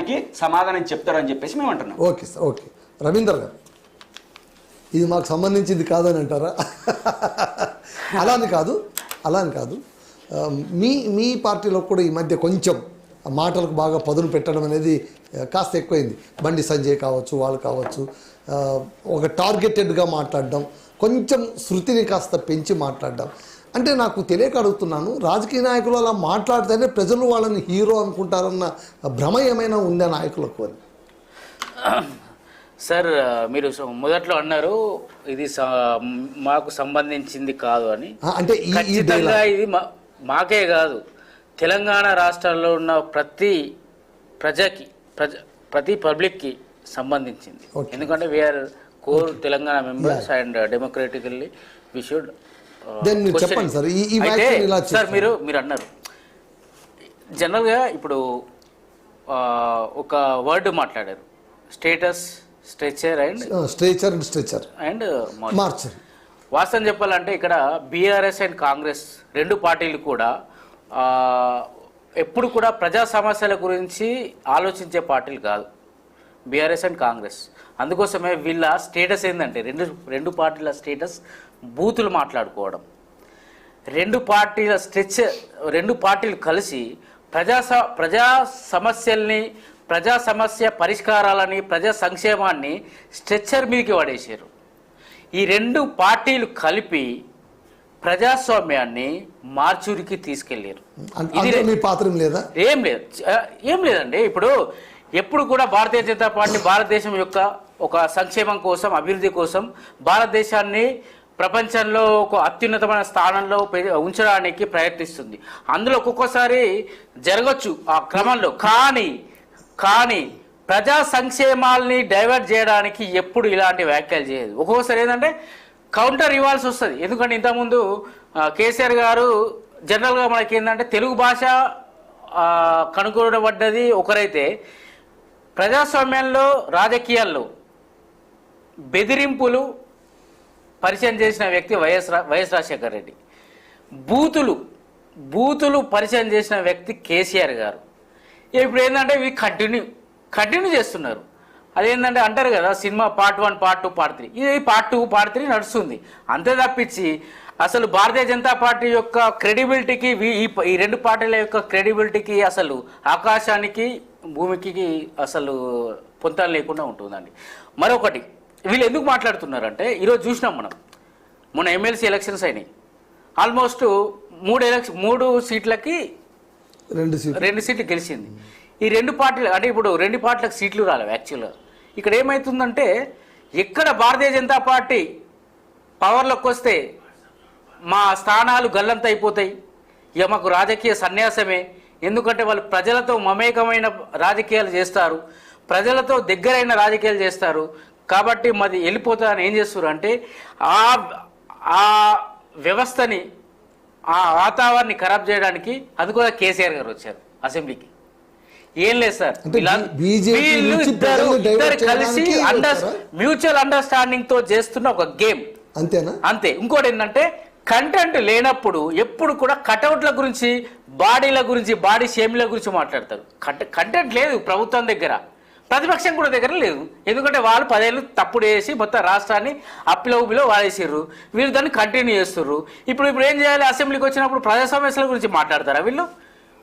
దానికి సమాధానం చెప్తారని చెప్పేసి మేము అంటున్నాం. Okay sir, okay. రవీందర్ గారు, ఇది మాకు సంబంధించింది కాదని అంటారా? అలా అని కాదు. మీ పార్టీలో కూడా ఈ మధ్య కొంచెం మాటలకు బాగా పదును పెట్టడం అనేది కాస్త ఎక్కువైంది. బండి సంజయ్ కావచ్చు, వాళ్ళు కావచ్చు, ఒక టార్గెటెడ్గా మాట్లాడడం, కొంచెం శృతిని కాస్త పెంచి మాట్లాడడం. అంటే నాకు తెలియక అడుగుతున్నాను, రాజకీయ నాయకులు అలా మాట్లాడితేనే ప్రజలు వాళ్ళని హీరో అనుకుంటారన్న భ్రమ ఏమైనా ఉందా నాయకులకు అని? సార్, మీరు మొదట్లో అన్నారు ఇది మాకు సంబంధించింది కాదు అని. అంటే ఖచ్చితంగా ఇది మాకే కాదు, తెలంగాణ రాష్ట్రాల్లో ఉన్న ప్రతి పబ్లిక్కి సంబంధించింది. ఎందుకంటే we are core Telangana members and democratically we should. చెప్పండి సార్. సార్, మీరు అన్నారు జనరల్గా ఇప్పుడు ఒక వర్డ్ మాట్లాడారు, స్ట్రెచర్ అండ్ మార్చర్. వాస్తవం చెప్పాలంటే ఇక్కడ బీఆర్ఎస్ అండ్ కాంగ్రెస్ రెండు పార్టీలు కూడా ఎప్పుడు కూడా ప్రజా సమస్యల గురించి ఆలోచించే పార్టీలు కాదు బీఆర్ఎస్ అండ్ కాంగ్రెస్. అందుకోసమే వీళ్ళ స్టేటస్ ఏంటంటే రెండు పార్టీల స్టేటస్ బూతులు మాట్లాడుకోవడం. రెండు పార్టీలు కలిసి ప్రజా సమస్యల్ని, ప్రజా సమస్య పరిష్కారాలని, ప్రజా సంక్షేమాన్ని స్ట్రెచ్చర్ మీదకి పడేశారు. ఈ రెండు పార్టీలు కలిపి ప్రజాస్వామ్యాన్ని మార్చూరికి తీసుకెళ్లారు. ఏం లేదండి. ఇప్పుడు ఎప్పుడు కూడా భారతీయ జనతా పార్టీ భారతదేశం యొక్క ఒక సంక్షేమం కోసం, అభివృద్ధి కోసం భారతదేశాన్ని ప్రపంచంలో ఒక అత్యున్నతమైన స్థానంలో ఉంచడానికి ప్రయత్నిస్తుంది. అందులో ఒక్కొక్కసారి జరగచ్చు ఆ క్రమంలో, కానీ ప్రజా సంక్షేమాల్ని డైవర్ట్ చేయడానికి ఎప్పుడు ఇలాంటి వ్యాఖ్యలు చేయదు. ఒక్కొక్కసారి ఏంటంటే కౌంటర్ ఇవ్వాల్సి వస్తుంది. ఎందుకంటే ఇంతకుముందు కేసీఆర్ గారు జనరల్గా మనకి ఏంటంటే తెలుగు భాష కనుగొనబడ్డది ఒకరైతే, ప్రజాస్వామ్యంలో రాజకీయాల్లో బెదిరింపులు పరిచయం చేసిన వ్యక్తి వైఎస్ రాజశేఖర రెడ్డి, బూతులు పరిచయం చేసిన వ్యక్తి కేసీఆర్ గారు. ఇప్పుడు ఏంటంటే ఇవి కంటిన్యూ చేస్తున్నారు. అదేంటంటే అంటారు కదా, సినిమా పార్ట్ 1, పార్ట్ 2, పార్ట్ 3, ఇది పార్ట్ 2, పార్ట్ 3 నడుస్తుంది. అంతే తప్పించి అసలు భారతీయ జనతా పార్టీ యొక్క క్రెడిబిలిటీకి, ఈ రెండు పార్టీల యొక్క క్రెడిబిలిటీకి అసలు ఆకాశానికి భూమికి అసలు పొంతన లేకుండా ఉంటుందండి. మరొకటి, వీళ్ళు ఎందుకు మాట్లాడుతున్నారంటే, ఈరోజు చూసినాం మనం, మొన్న ఎమ్మెల్సీ ఎలక్షన్స్ అయినాయి. ఆల్మోస్ట్ 3 సీట్లకి 2 సీట్లు గెలిచింది. ఈ రెండు పార్టీలు అంటే ఇప్పుడు 2 పార్టీలకు సీట్లు రాలేవు. యాక్చువల్గా ఇక్కడ ఏమవుతుందంటే, ఎక్కడ భారతీయ జనతా పార్టీ పవర్లోకి వస్తే మా స్థానాలు గల్లంత అయిపోతాయి, ఇక మాకు రాజకీయ సన్యాసమే. ఎందుకంటే వాళ్ళు ప్రజలతో మమేకమైన రాజకీయాలు చేస్తారు, ప్రజలతో దగ్గరైన రాజకీయాలు చేస్తారు. కాబట్టి మాది వెళ్ళిపోతుందని ఏం చేస్తారు అంటే, ఆ వ్యవస్థని, ఆ వాతావరణాన్ని ఖరాబ్ చేయడానికి అందుకోసం కేసీఆర్ గారు వచ్చారు అసెంబ్లీకి. ఏం లేదు సార్, ఇద్దరు కలిసి మ్యూచువల్ అండర్స్టాండింగ్ తో చేస్తున్న ఒక గేమ్, అంతే. ఇంకోటి ఏంటంటే, కంటెంట్ లేనప్పుడు ఎప్పుడు కూడా కటౌట్ల గురించి, బాడీల గురించి, బాడీ షేమ్ల గురించి మాట్లాడతారు. కంటెంట్ లేదు ప్రభుత్వం దగ్గర, ప్రతిపక్షం కూడా దగ్గర లేదు. ఎందుకంటే వాళ్ళు 10 ఏళ్ళు తప్పుడు వేసి మొత్తం రాష్ట్రాన్ని అప్పిలో వాడేసారు. వీళ్ళు దాన్ని కంటిన్యూ చేస్తుర్రు. ఇప్పుడు ఏం చేయాలి? అసెంబ్లీకి వచ్చినప్పుడు ప్రజా సమస్యల గురించి మాట్లాడతారా వీళ్ళు?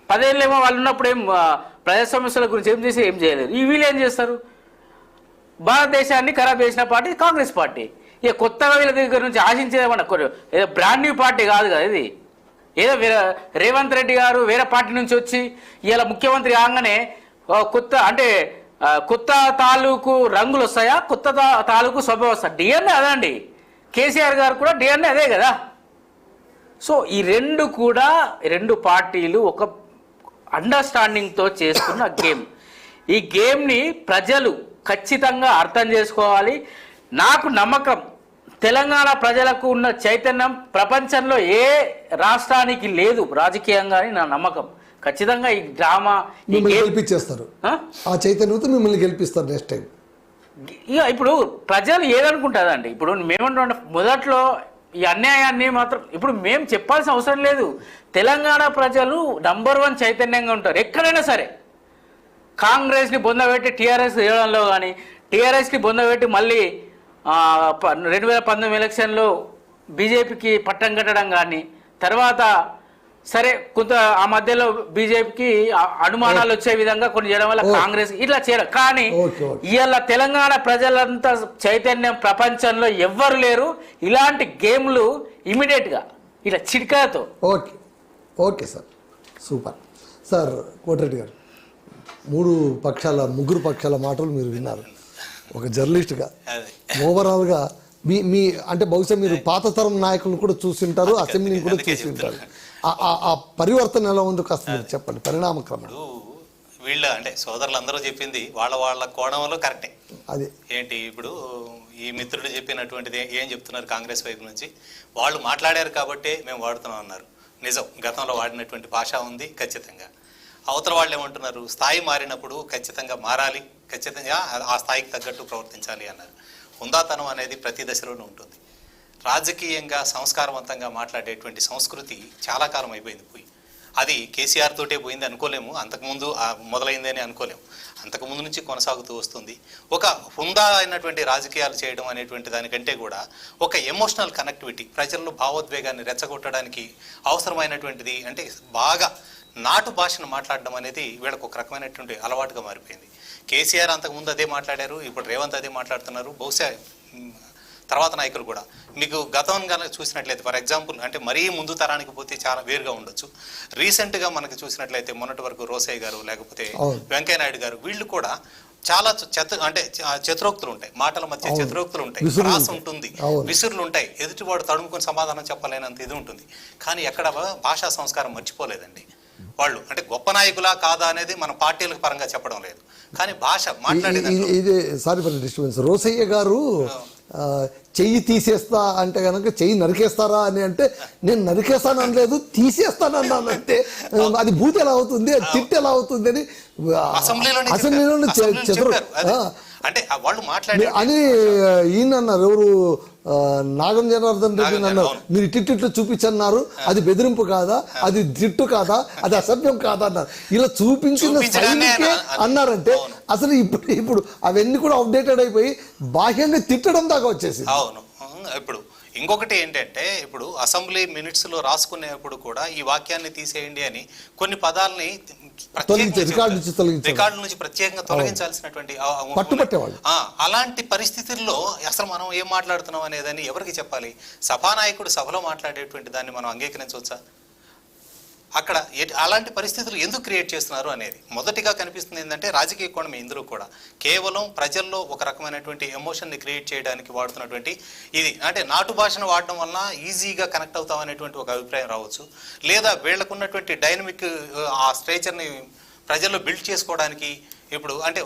10 ఏళ్ళేమో వాళ్ళు ఉన్నప్పుడు ప్రజా సమస్యల గురించి ఏం చేయలేదు. ఈ వీళ్ళు ఏం చేస్తారు? భారతదేశాన్ని ఖరాబ్ చేసిన పార్టీ కాంగ్రెస్ పార్టీ. ఇక కొత్తగా వీళ్ళ దగ్గర నుంచి ఆశించేదేమన్నా, ఏదో బ్రాండ్ న్యూ పార్టీ కాదు కదా ఇది. ఏదో రేవంత్ రెడ్డి గారు వేరే పార్టీ నుంచి వచ్చి ఇలా ముఖ్యమంత్రి కాగానే కొత్త తాలూకు రంగులు వస్తాయా, కొత్త తాలూకు స్వభావం వస్తాయి. డిఎన్ఏ అదే అండి. కేసీఆర్ గారు కూడా డిఎన్ఏ అదే కదా. సో ఈ రెండు పార్టీలు ఒక అండర్స్టాండింగ్తో చేస్తున్న గేమ్. ఈ గేమ్ని ప్రజలు ఖచ్చితంగా అర్థం చేసుకోవాలి. నాకు నమ్మకం, తెలంగాణ ప్రజలకు ఉన్న చైతన్యం ప్రపంచంలో ఏ రాష్ట్రానికి లేదు రాజకీయంగా అని నా నమ్మకం. ఖచ్చితంగా ఈ డ్రామా గెలిపించేస్తారు, ఆ చైతన్యంతో మిమ్మల్ని గెలిపిస్తారు నెక్స్ట్ టైం. ఇక ఇప్పుడు ప్రజలు ఏదనుకుంటారండి, ఇప్పుడు మేమంటున్నా మొదట్లో ఈ అన్యాయాన్ని మాత్రం ఇప్పుడు మేము చెప్పాల్సిన అవసరం లేదు. తెలంగాణ ప్రజలు నంబర్ 1 చైతన్యంగా ఉంటారు ఎక్కడైనా సరే. కాంగ్రెస్ని బొందబెట్టి టీఆర్ఎస్ చేయడంలో కానీ టీఆర్ఎస్కి బొందబెట్టి మళ్ళీ 2019 ఎలక్షన్లో బీజేపీకి పట్టం కట్టడం కానీ తర్వాత సరే కొంత ఆ మధ్యలో బీజేపీకి అనుమానాలు వచ్చే విధంగా కొన్ని చేయడం వల్ల కాంగ్రెస్ ఇట్లా చేయడం కానీ ఇవాళ తెలంగాణ ప్రజలంతా చైతన్యం ప్రపంచంలో ఎవ్వరు లేరు ఇలాంటి గేమ్లు ఇమీడియట్గా ఇట్లా చిటికాతో. Okay okay sir, super sir. Kotireddy గారు, ముగ్గురు పక్షాల మాటలు మీరు విన్నారు ఒక జర్నలిస్ట్గా. ఓవరాల్గా మీ అంటే బహుశా మీరు పాత తరం నాయకులను కూడా చూసింటారు, అసెంబ్లీని కూడా చూసింటారు. ఆ పరివర్తన ఎలా ఉందో కాస్త మీరు చెప్పండి, పరిణామక్రమం. వీళ్ళ అంటే సోదరులందరూ చెప్పింది వాళ్ళ కోణంలో కరెక్టే. అది ఏంటి ఇప్పుడు ఈ మిత్రుడు చెప్పినటువంటిది ఏం చెప్తున్నారు కాంగ్రెస్ వైపు నుంచి, వాళ్ళు మాట్లాడారు కాబట్టి మేము వాడుతున్నాం అన్నారు. నిజం, గతంలో వాడినటువంటి భాష ఉంది ఖచ్చితంగా. అవతల వాళ్ళు ఏమంటున్నారు, స్థాయి మారినప్పుడు ఖచ్చితంగా మారాలి, ఖచ్చితంగా ఆ స్థాయికి తగ్గట్టు ప్రవర్తించాలి అన్నారు. హుందాతనం అనేది ప్రతి దశలోనూ ఉంటుంది. రాజకీయంగా సంస్కారవంతంగా మాట్లాడేటువంటి సంస్కృతి చాలా కాలం అయిపోయింది పోయి. అది కేసీఆర్ తోటే పోయింది అనుకోలేము, అంతకుముందు మొదలైందని అనుకోలేము, అంతకుముందు నుంచి కొనసాగుతూ వస్తుంది. ఒక హుందా అయినటువంటి రాజకీయాలు చేయడం అనేటువంటి దానికంటే కూడా ఒక ఎమోషనల్ కనెక్టివిటీ, ప్రజల్లో భావోద్వేగాన్ని రెచ్చగొట్టడానికి అవసరమైనటువంటిది. అంటే బాగా నాటు భాషను మాట్లాడడం అనేది వీళ్ళకు ఒక రకమైనటువంటి అలవాటుగా మారిపోయింది. కేసీఆర్ అంతకుముందు అదే మాట్లాడారు, ఇప్పుడు రేవంత్ అదే మాట్లాడుతున్నారు. బహుశా తర్వాత నాయకులు కూడా మీకు గతం కనుక చూసినట్లయితే, ఫర్ ఎగ్జాంపుల్ అంటే మరీ ముందు తరానికి పోతే చాలా వేరుగా ఉండొచ్చు. రీసెంట్గా మనకి చూసినట్లయితే మొన్నటి వరకు రోసయ్య గారు లేకపోతే వెంకయ్యనాయుడు గారు, వీళ్ళు కూడా చాలా చతురోక్తులు ఉంటాయి, మాటల మధ్య చతురోక్తులు ఉంటాయి, రాస ఉంటుంది, విసురులు ఉంటాయి, ఎదుటివాడు తడుముకొని సమాధానం చెప్పలేనంత ఇది ఉంటుంది. కానీ ఎక్కడ భాషా సంస్కారం మర్చిపోలేదండి వాళ్ళు. అంటే గొప్ప నాయకులా కాదా అనేది మన పార్టీలకు పరంగా చెప్పడం లేదు, కానీ భాష మాట్లాడేది. ఇది సారీ ఫర్ డిస్టర్బెన్స్. రోసయ్య గారు చెయ్యి తీసేస్తా అంటే కనుక చెయ్యి నరికేస్తారా అని అంటే, నేను నరికేస్తాను అనలేదు, తీసేస్తాను అన్నానంటే అది బూత్ ఎలా అవుతుంది, అది తిట్టు ఎలా అవుతుంది అని అసెంబ్లీలో అంటే వాళ్ళు మాట్లాడే అని ఈయన అన్నారు. ఎవరు, నాగం జనార్దన్ రెడ్డి అన్నారు, మీరు ఇట్టిట్లు చూపించన్నారు, అది బెదిరింపు కాదా, అది తిట్టు కాదా, అది అసభ్యం కాదా అన్నారు. ఇలా చూపించిన సైనికే అన్నారంటే అసలు ఇప్పుడు అవన్నీ కూడా అప్డేటెడ్ అయిపోయి బాహ్యంగా తిట్టడం దాకా వచ్చేసి. అవును. ఇప్పుడు ఇంకొకటి ఏంటంటే, ఇప్పుడు అసెంబ్లీ మినిట్స్లో రాసుకునేప్పుడు కూడా ఈ వాక్యాన్ని తీసేయండి అని కొన్ని పదాలని రికార్డు నుంచి ప్రత్యేకంగా తొలగించాల్సినటువంటి పట్టుబట్టేవాళ్ళు. అలాంటి పరిస్థితుల్లో అసలు మనం ఏం మాట్లాడుతున్నాం అనేదని ఎవరికి చెప్పాలి? సభానాయకుడు సభలో మాట్లాడేటువంటి దాన్ని మనం అంగీకరించవచ్చా? అక్కడ అలాంటి పరిస్థితులు ఎందుకు క్రియేట్ చేస్తున్నారు అనేది మొదటిగా కనిపిస్తుంది. ఏంటంటే రాజకీయ కోణం ఇందులో కూడా కేవలం ప్రజల్లో ఒక రకమైనటువంటి ఎమోషన్ని క్రియేట్ చేయడానికి వాడుతున్నటువంటి ఇది. అంటే నాటు భాషను వాడడం వలన ఈజీగా కనెక్ట్ అవుతాం అనేటువంటి ఒక అభిప్రాయం రావచ్చు, లేదా వీళ్ళకున్నటువంటి డైనమిక్ ఆ స్ట్రేచర్ని ప్రజల్లో బిల్డ్ చేసుకోవడానికి ఇప్పుడు అంటే